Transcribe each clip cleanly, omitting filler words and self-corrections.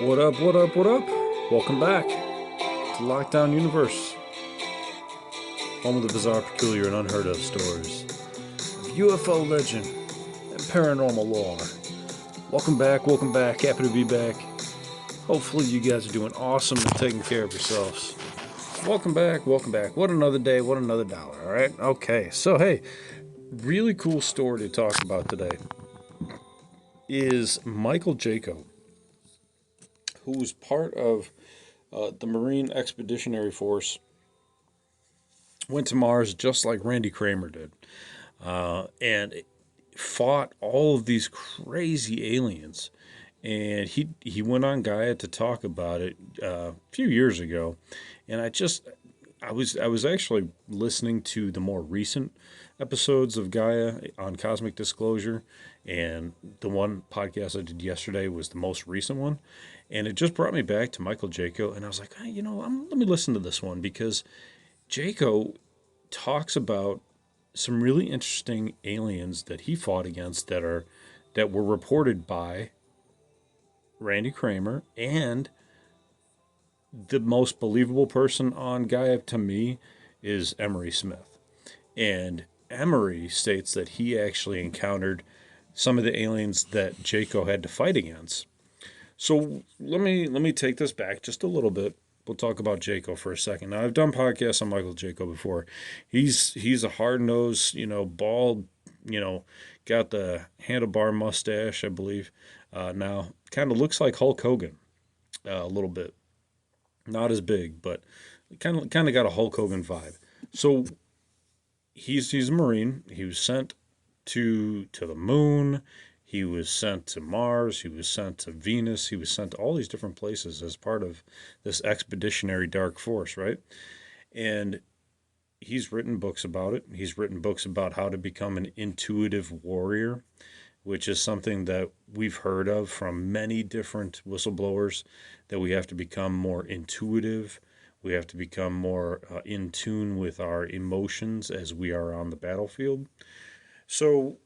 What up, what up, what up? Welcome back to Lockdown Universe, home of the bizarre, peculiar, and unheard of stories of UFO legend and paranormal lore. Welcome back, happy to be back. Hopefully, you guys are doing awesome and taking care of yourselves. Welcome back, welcome back. What another day, what another dollar, alright? Okay, so hey, really cool story to talk about today is Michael Jaco, who was part of the Marine Expeditionary Force, went to Mars just like Randy Kramer did, and fought all of these crazy aliens. And he went on Gaia to talk about it a few years ago, and I was actually listening to the more recent episodes of Gaia on Cosmic Disclosure, and the one podcast I did yesterday was the most recent one, and it just brought me back to Michael Jaco, and I was like, hey, let me listen to this one because Jaco talks about some really interesting aliens that he fought against that were reported by Randy Kramer, and the most believable person on Gaia to me is Emery Smith. And Emery states that he actually encountered some of the aliens that Jaco had to fight against. So let me take this back just a little bit. We'll talk about Jaco for a second. Now I've done podcasts on Michael Jaco before. He's a hard nosed, bald, got the handlebar mustache, I believe. Now kind of looks like Hulk Hogan a little bit. Not as big, but kind of got a Hulk Hogan vibe. So he's a Marine. He was sent to the moon. He was sent to Mars. He was sent to Venus. He was sent to all these different places as part of this expeditionary dark force, right? And he's written books about it. He's written books about how to become an intuitive warrior, which is something that we've heard of from many different whistleblowers, that we have to become more intuitive. We have to become more in tune with our emotions as we are on the battlefield. So,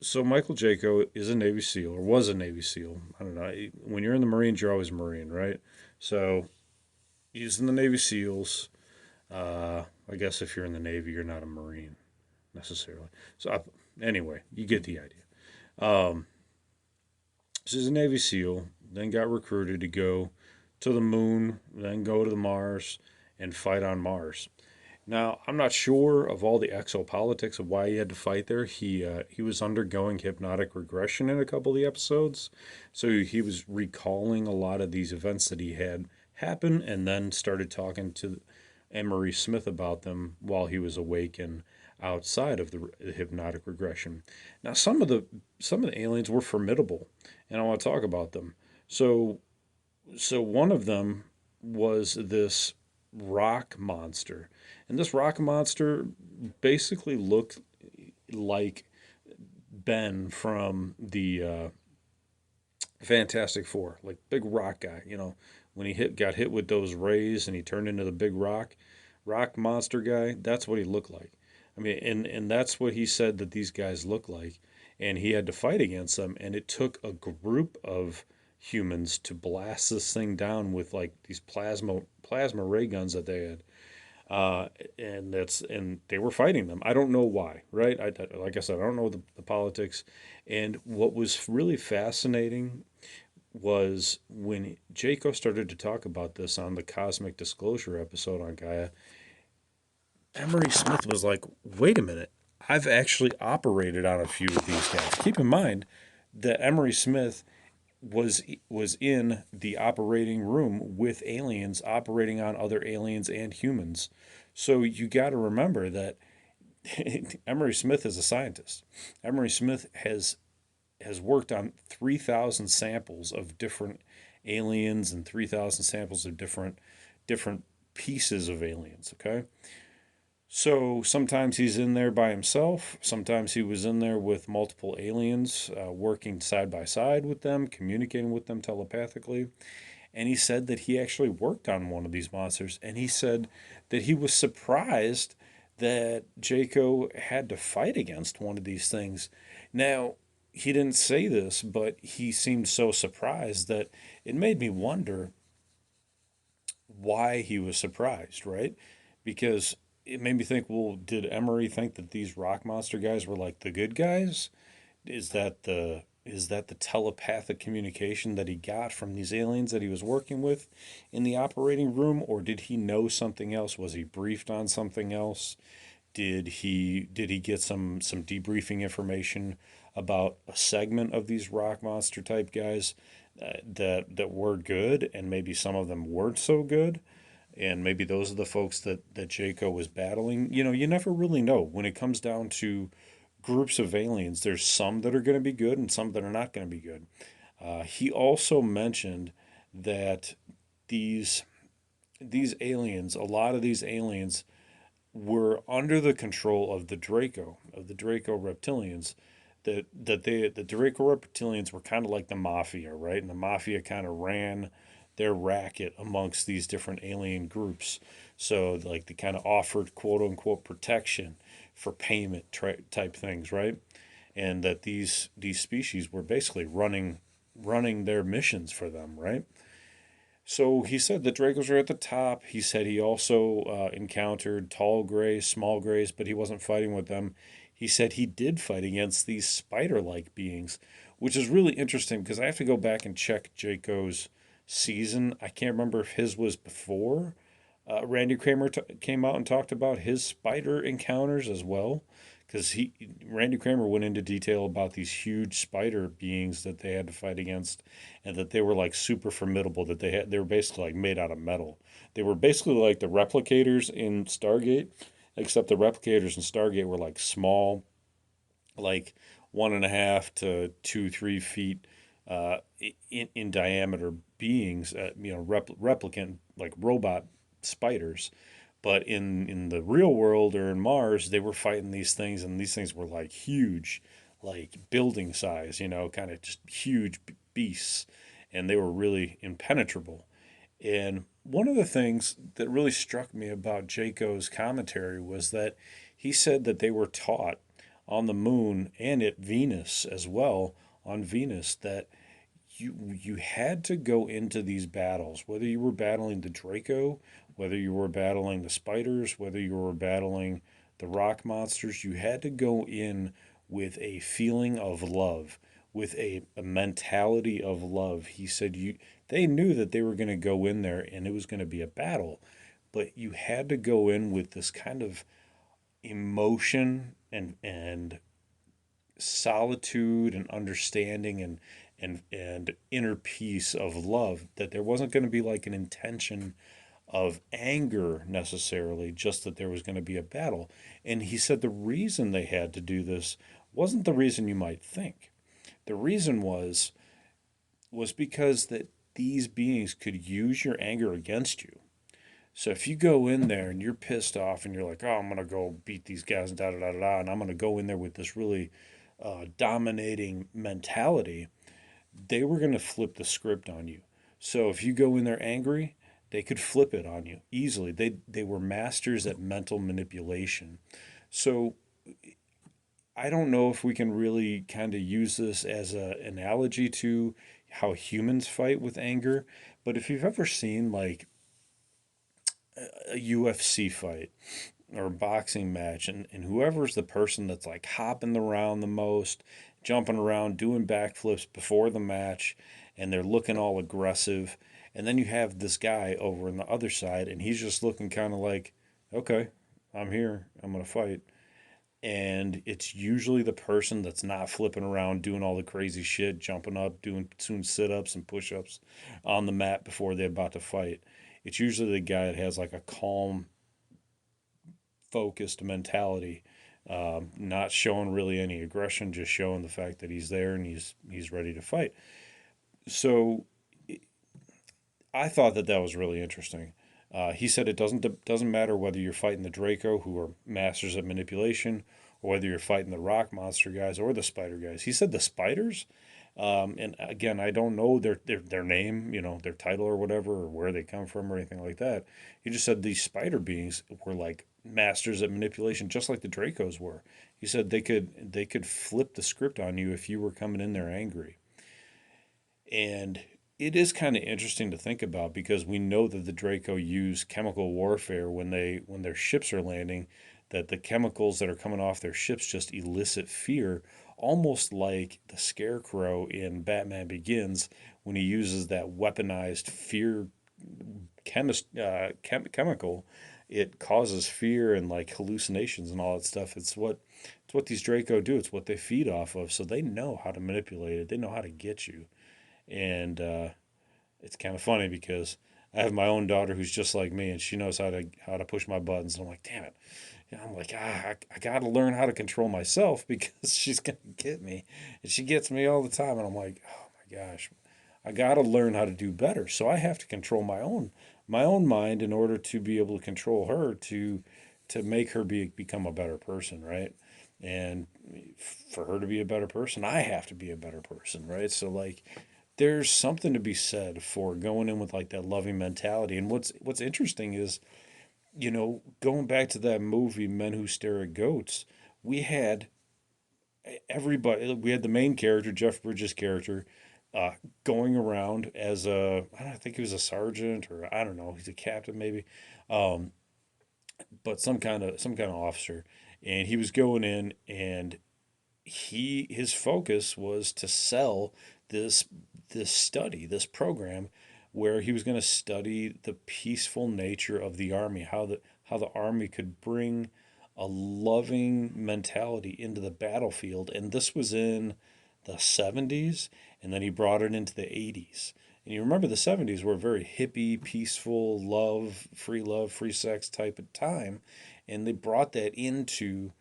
so Michael Jaco is a Navy SEAL, or was a Navy SEAL. I don't know. When you're in the Marines, you're always a Marine, right? So he's in the Navy SEALs. I guess if you're in the Navy, you're not a Marine necessarily. Anyway, you get the idea. Um, so he's a Navy SEAL, then got recruited to go to the moon, then go to the Mars and fight on Mars. Now, I'm not sure of all the exopolitics of why he had to fight there. He was undergoing hypnotic regression in a couple of the episodes, so he was recalling a lot of these events that he had happen, and then started talking to Emery Smith about them while he was awake and outside of the hypnotic regression. Now, some of the aliens were formidable, and I want to talk about them. So so one of them was this rock monster. And this rock monster basically looked like Ben from the Fantastic Four, like big rock guy. When he got hit with those rays and he turned into the big rock monster guy. That's what he looked like. I mean, and that's what he said that these guys look like. And he had to fight against them, and it took a group of humans to blast this thing down with like these plasma ray guns that they had, and they were fighting them. I don't know why, right? Like I said, I don't know the politics. And what was really fascinating was when Jaco started to talk about this on the Cosmic Disclosure episode on Gaia. Emery Smith was like, "Wait a minute, I've actually operated on a few of these guys." Keep in mind that Emery Smith was in the operating room with aliens operating on other aliens and humans. So you got to remember that Emery Smith is a scientist. Emery Smith has worked on 3,000 samples of different aliens and 3,000 samples of different pieces of aliens, okay? So sometimes he's in there by himself. Sometimes he was in there with multiple aliens, working side by side with them, communicating with them telepathically. And he said that he actually worked on one of these monsters. And he said that he was surprised that Jaco had to fight against one of these things. Now, he didn't say this, but he seemed so surprised that it made me wonder why he was surprised, right? Because it made me think, well, did Emery think that these rock monster guys were like the good guys? Is that the telepathic communication that he got from these aliens that he was working with in the operating room, or did he know something else? Was he briefed on something else? Did he get some debriefing information about a segment of these rock monster type guys that were good, and maybe some of them weren't so good, and maybe those are the folks that Jaco was battling. You never really know when it comes down to groups of aliens. There's some that are going to be good and some that are not going to be good. He also mentioned that these these aliens, a lot of these aliens were under the control of the Draco reptilians. The Draco reptilians were kind of like the mafia, right? And the mafia kind of ran their racket amongst these different alien groups. So like they kind of offered quote unquote protection for payment type things, right? And that these species were basically running their missions for them, right? So he said the Dracos are at the top. He said he also encountered tall grays, small grays, but he wasn't fighting with them. He said he did fight against these spider like beings, which is really interesting because I have to go back and check Jaco's season. I can't remember if his was before Randy Kramer came out and talked about his spider encounters as well, because he Randy Kramer went into detail about these huge spider beings that they had to fight against, and that they were like super formidable. That they were basically like made out of metal. They were basically like the replicators in Stargate, except the replicators in Stargate were like small, like 1.5 to 2, 3 feet in diameter beings, replicant like robot spiders. But in the real world or in Mars, they were fighting these things, and these things were like huge, like building size, kind of just huge beasts, and they were really impenetrable. And one of the things that really struck me about Jaco's commentary was that he said that they were taught on the moon and at Venus as well, on Venus, that you had to go into these battles, whether you were battling the Draco, whether you were battling the spiders, whether you were battling the rock monsters, you had to go in with a feeling of love, with a mentality of love. He said they knew that they were going to go in there and it was going to be a battle, but you had to go in with this kind of emotion and solitude and understanding and inner peace of love, that there wasn't going to be like an intention of anger necessarily, just that there was going to be a battle. And he said the reason they had to do this wasn't the reason you might think. The reason was because that these beings could use your anger against you. So if you go in there and you're pissed off and you're like, oh, I'm gonna go beat these guys and da da da da, and I'm gonna go in there with this really dominating mentality, they were gonna flip the script on you. So if you go in there angry, they could flip it on you easily. They were masters at mental manipulation. So I don't know if we can really kind of use this as an analogy to how humans fight with anger, but if you've ever seen like a UFC fight or a boxing match, and whoever's the person that's like hopping around the most, jumping around, doing backflips before the match, and they're looking all aggressive, and then you have this guy over on the other side, and he's just looking kind of like, okay, I'm here, I'm gonna fight. And it's usually the person that's not flipping around doing all the crazy shit, jumping up, doing sit ups and push ups on the mat before they're about to fight. It's usually the guy that has like a calm, focused mentality, not showing really any aggression, just showing the fact that he's there and he's ready to fight. So I thought that was really interesting. He said it doesn't matter whether you're fighting the Draco, who are masters at manipulation, or whether you're fighting the rock monster guys or the spider guys. He said the spiders, and again, I don't know their name, their title or whatever, or where they come from or anything like that. He just said these spider beings were like masters at manipulation, just like the Dracos were. He said they could flip the script on you if you were coming in there angry. And it is kind of interesting to think about because we know that the Draco use chemical warfare when their ships are landing, that the chemicals that are coming off their ships just elicit fear, almost like the Scarecrow in Batman Begins when he uses that weaponized fear chemical. It causes fear and like hallucinations and all that stuff. It's what these Draco do. It's what they feed off of. So they know how to manipulate it. They know how to get you. And it's kind of funny because I have my own daughter who's just like me, and she knows how to push my buttons. And I'm like, damn it. Yeah, I'm like, I got to learn how to control myself because she's gonna get me, and she gets me all the time. And I'm like, oh my gosh, I got to learn how to do better. So I have to control my own mind in order to be able to control her to make her become a better person, right? And for her to be a better person, I have to be a better person, right? So like there's something to be said for going in with like that loving mentality. And what's interesting is, going back to that movie Men Who Stare at Goats, we had everybody. We had the main character, Jeff Bridges' character, uh, going around as I don't think he was a sergeant or I don't know, he's a captain maybe, um, but some kind of officer, and he was going in and his focus was to sell this this program where he was going to study the peaceful nature of the army, how the army could bring a loving mentality into the battlefield. And this was in the 70s, and then he brought it into the 80s. And you remember the 70s were a very hippie, peaceful, love, free sex type of time, and they brought that into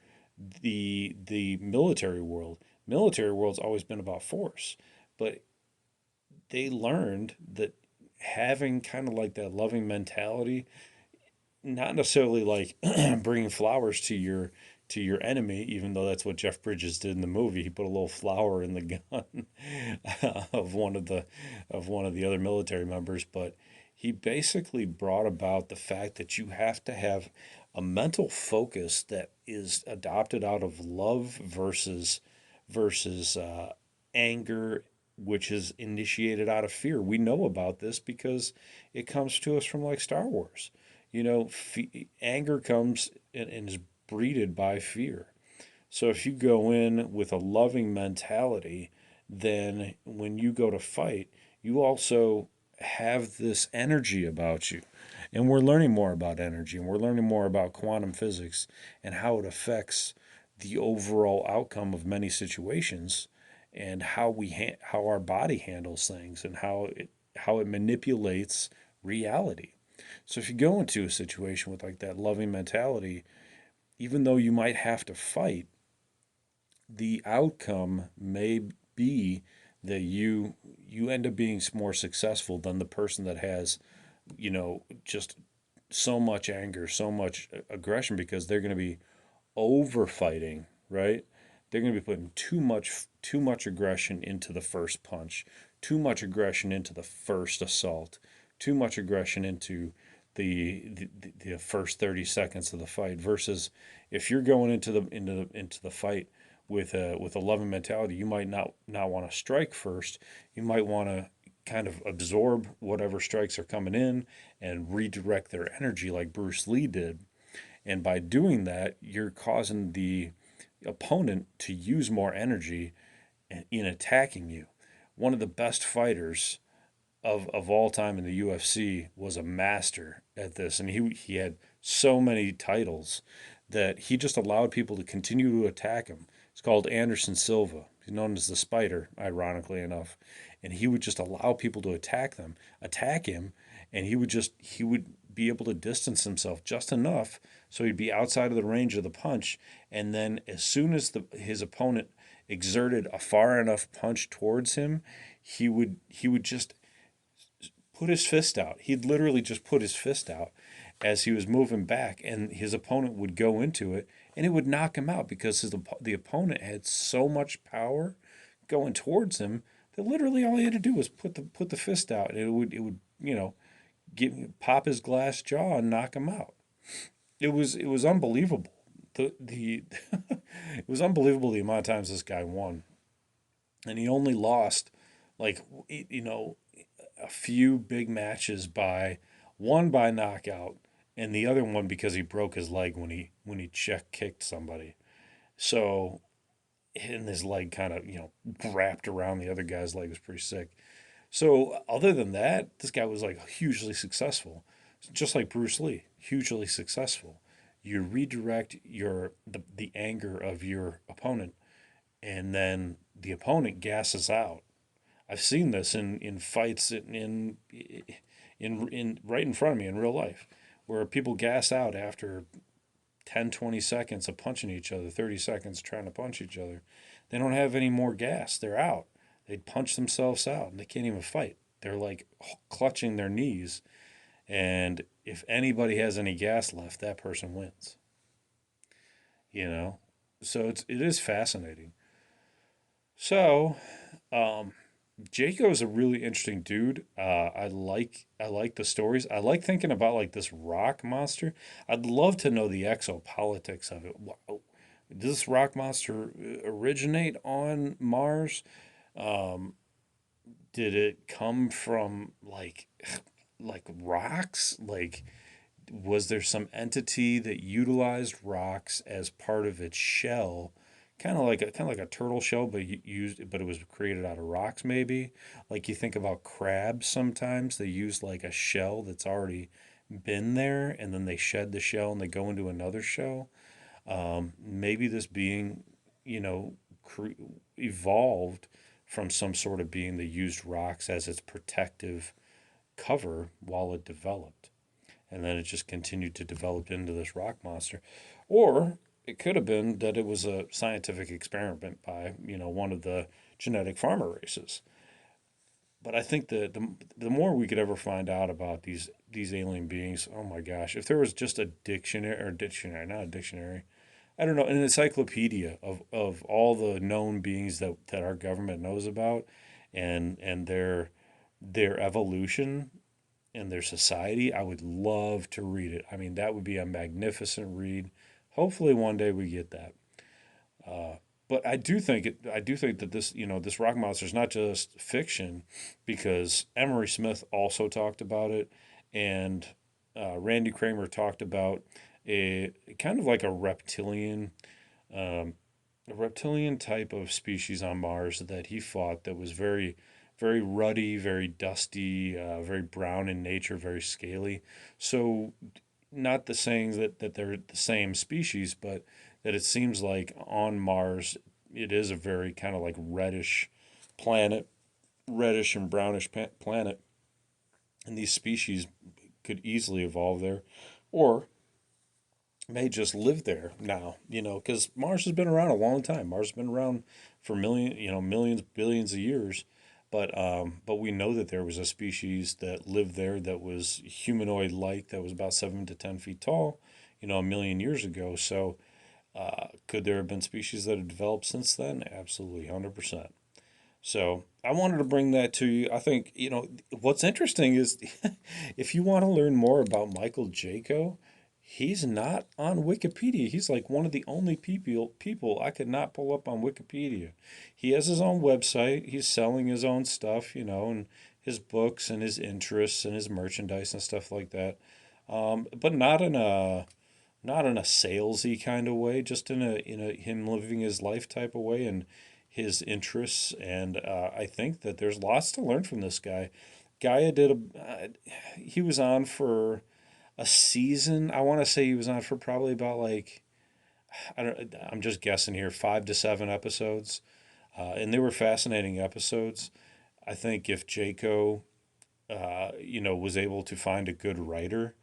the military world. Military world's always been about force, but they learned that having kind of like that loving mentality, not necessarily like bringing flowers to your enemy, even though that's what Jeff Bridges did in the movie. He put a little flower in the gun of one of the other military members, but he basically brought about the fact that you have to have a mental focus that is adopted out of love versus anger, which is initiated out of fear. We know about this because it comes to us from like Star Wars. Anger comes and is breeded by fear. So if you go in with a loving mentality, then when you go to fight, you also have this energy about you. And we're learning more about energy and we're learning more about quantum physics and how it affects the overall outcome of many situations and how our body handles things and how it manipulates reality. So if you go into a situation with like that loving mentality, even though you might have to fight, the outcome may be that you end up being more successful than the person that has, just so much anger, so much aggression because they're going to be over fighting, right? They're going to be putting too much aggression into the first punch, too much aggression into the first assault, too much aggression into the first 30 seconds of the fight versus if you're going into the fight with a loving mentality, you might not want to strike first. You might want to kind of absorb whatever strikes are coming in and redirect their energy like Bruce Lee did. And by doing that, you're causing the opponent to use more energy in attacking you. One of the best fighters of all time in the UFC was a master at this, and he had so many titles that he just allowed people to continue to attack him. It's called Anderson Silva. He's known as the Spider, ironically enough, and he would just allow people to attack him, and he would be able to distance himself just enough so he'd be outside of the range of the punch, and then as soon as his opponent exerted a far enough punch towards him, he would just put his fist out. He'd literally just put his fist out as he was moving back, and his opponent would go into it, and it would knock him out because the opponent had so much power going towards him that literally all he had to do was put the fist out, and it would pop his glass jaw and knock him out. It was unbelievable the it was unbelievable the amount of times this guy won, and he only lost like a few big matches by one by knockout, and the other one because he broke his leg when he check kicked somebody. So and his leg kind of wrapped around the other guy's leg. Was pretty sick. So other than that, this guy was like hugely successful, just like Bruce Lee, hugely successful. You redirect the anger of your opponent, and then the opponent gasses out. I've seen this in fights in right in front of me in real life, where people gas out after 10, 20 seconds of punching each other, 30 seconds trying to punch each other. They don't have any more gas. They're out. They punch themselves out and they can't even fight. They're like clutching their knees. And if anybody has any gas left, that person wins. You know? So it is fascinating. So, um, Jaco is a really interesting dude. I like the stories. I like thinking about like this rock monster. I'd love to know the exopolitics of it. Does this rock monster originate on Mars? Um, did it come from like rocks? Like was there some entity that utilized rocks as part of its shell, kind of like a turtle shell, but used but it was created out of rocks maybe. Like you think about crabs, sometimes they use like a shell that's already been there, and then they shed the shell and they go into another shell. Maybe this being, you know, cre- evolved from some sort of being that used rocks as its protective cover while it developed, and then it just continued to develop into this rock monster. Or it could have been that it was a scientific experiment by, one of the genetic farmer races. But I think the more we could ever find out about these alien beings, oh my gosh, if there was just a dictionary, not a dictionary, I don't know, an encyclopedia of all the known beings that our government knows about, and their evolution and their society, I would love to read it. I mean, that would be a magnificent read. Hopefully, one day we get that. Uh, but I do think that this rock monster is not just fiction, because Emery Smith also talked about it, and Randy Kramer talked about a kind of like um, a reptilian type of species on Mars that he fought that was very, very ruddy, very dusty, very brown in nature, very scaly. So, not the saying that they're the same species, but that it seems like on Mars it is a very kind of like planet, reddish and brownish planet, and these species could easily evolve there, or may just live there now, because Mars has been around a long time. Mars has been around for millions, billions of years. But we know that there was a species that lived there that was humanoid like, that was about 7 to 10 feet tall, a million years ago. So could there have been species that have developed since then? Absolutely, 100%. So I wanted to bring that to you. I think, what's interesting is if you want to learn more about Michael Jaco, he's not on Wikipedia. He's like one of the only people I could not pull up on Wikipedia. He has his own website. He's selling his own stuff, and his books and his interests and his merchandise and stuff like that. But not in a salesy kind of way, just in a him living his life type of way, and his interests. And I think that there's lots to learn from this guy. Gaia did he was on for a season. I want to say he was on for probably about like, I'm just guessing here, 5 to 7 episodes, and they were fascinating episodes. I think if Jaco, was able to find a good writer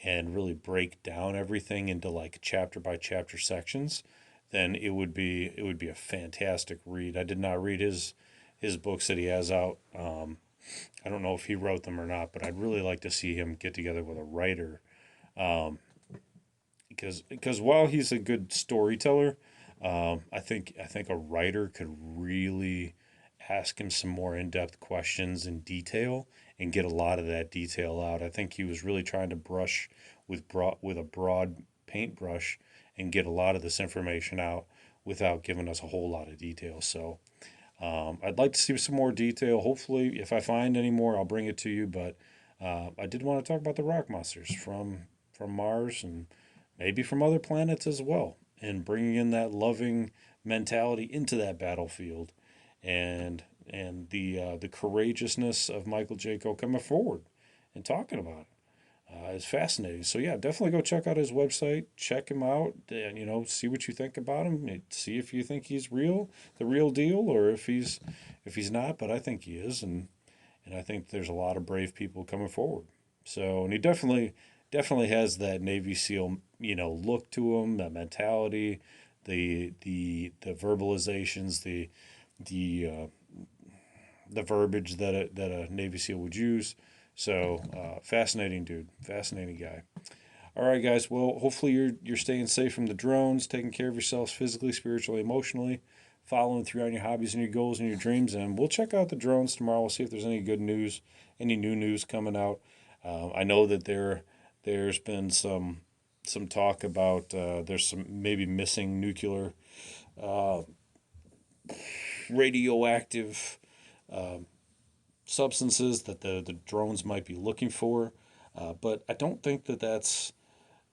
and really break down everything into like chapter by chapter sections, then it would be a fantastic read. I did not read his books that he has out. I don't know if he wrote them or not, but I'd really like to see him get together with a writer, um, because while he's a good storyteller, I think a writer could really ask him some more in depth questions in detail and get a lot of that detail out. I think he was really trying to brush with a broad paintbrush and get a lot of this information out without giving us a whole lot of detail. So I'd like to see some more detail. Hopefully, if I find any more, I'll bring it to you. But I did want to talk about the rock monsters from Mars and maybe from other planets as well, and bringing in that loving mentality into that battlefield, and the courageousness of Michael Jaco coming forward and talking about it. It's fascinating. So yeah, definitely go check out his website. Check him out, and see what you think about him. See if you think he's real, the real deal, or if he's not. But I think he is, and I think there's a lot of brave people coming forward. So, and he definitely has that Navy SEAL look to him, that mentality, the verbalizations, the the verbiage that a Navy SEAL would use. So fascinating dude, fascinating guy. All right, guys. Well, hopefully you're staying safe from the drones, taking care of yourselves physically, spiritually, emotionally, following through on your hobbies and your goals and your dreams. And we'll check out the drones tomorrow. We'll see if there's any good news, any new news coming out. I know that there's been some talk about there's some maybe missing nuclear radioactive substances that the drones might be looking for. But I don't think that's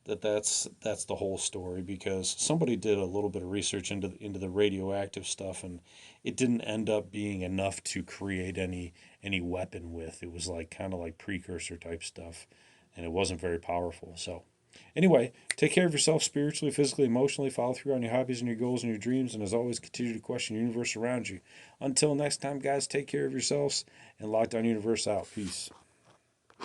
the whole story, because somebody did a little bit of research into the radioactive stuff, and it didn't end up being enough to create any weapon with. It was like kind of like precursor type stuff, and it wasn't very powerful. So anyway, take care of yourself spiritually, physically, emotionally. Follow through on your hobbies and your goals and your dreams, and as always, continue to question the universe around you. Until next time, guys, take care of yourselves, and Lockdown Universe out. Peace.